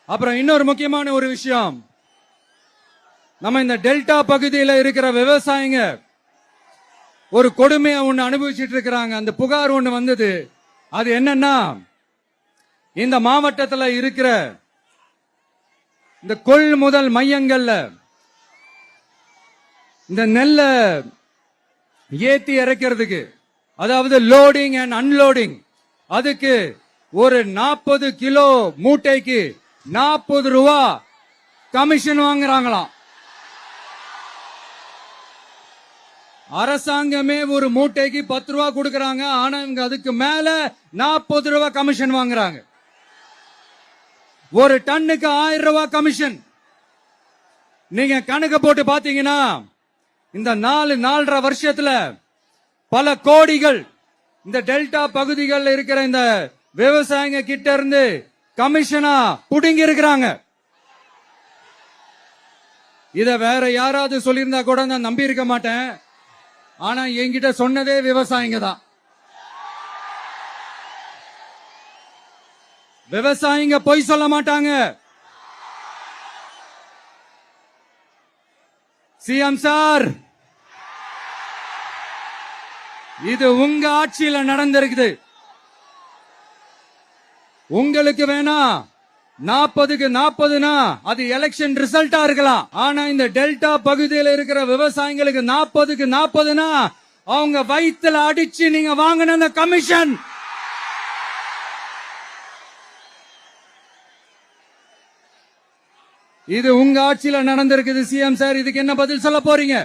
அப்புறம் இன்னொரு முக்கியமான ஒரு விஷயம், நம்ம இந்த டெல்டா பகுதியில் இருக்கிற விவசாயிங்க ஒரு கொடுமையை ஒண்ணு அனுபவிச்சுட்டு இருக்கிறாங்க. அந்த புகார் ஒண்ணு வந்தது. அது என்னன்னா, இந்த மாவட்டத்தில் இருக்கிற இந்த கொள்முதல் மையங்கள்ல இந்த நெல்ல ஏத்தி இறக்கிறதுக்கு, அதாவது லோடிங் அண்ட் அன்லோடிங், அதுக்கு ஒரு 40 கிலோ மூட்டைக்கு 40 ரூபா கமிஷன் வாங்குறாங்களாம். அரசாங்கமே ஒரு மூட்டைக்கு 10 ரூபா கொடுக்கறாங்க. ஆனா இவங்க அதுக்கு மேல 40 ரூபா கமிஷன் வாங்குறாங்க. ஒரு டன்னுக்கு 1000 ரூபாய் கமிஷன். நீங்க கணக்கு போட்டு பாத்தீங்கன்னா இந்த 4.5 வருஷத்துல பல கோடிகள் இந்த டெல்டா பகுதிகளில் இருக்கிற இந்த விவசாயிங்க கிட்ட இருந்து கமிஷனா புடுங்கி இருக்கிறாங்க. இத வேற யாராவது சொல்லியிருந்தா கூட நான் நம்பி இருக்க மாட்டேன். ஆனா என்கிட்ட சொன்னதே விவசாயிங்க தான். விவசாயிங்க பொய் சொல்ல மாட்டாங்க. சிஎம் சார், இது உங்க ஆட்சியில நடந்திருக்குது. உங்களுக்கு வேணா 40க்கு 40னா அது எலெக்ஷன் ரிசல்ட்டா இருக்கலாம். ஆனா இந்த டெல்டா பகுதியில் இருக்கிற விவசாயிகளுக்கு 40க்கு 40னா அவங்க வயித்துல அடிச்சு நீங்க வாங்கின அந்த கமிஷன். இது உங்க ஆட்சியில நடந்திருக்குது. சிஎம் சார், இதுக்கு என்ன பதில் சொல்ல போறீங்க?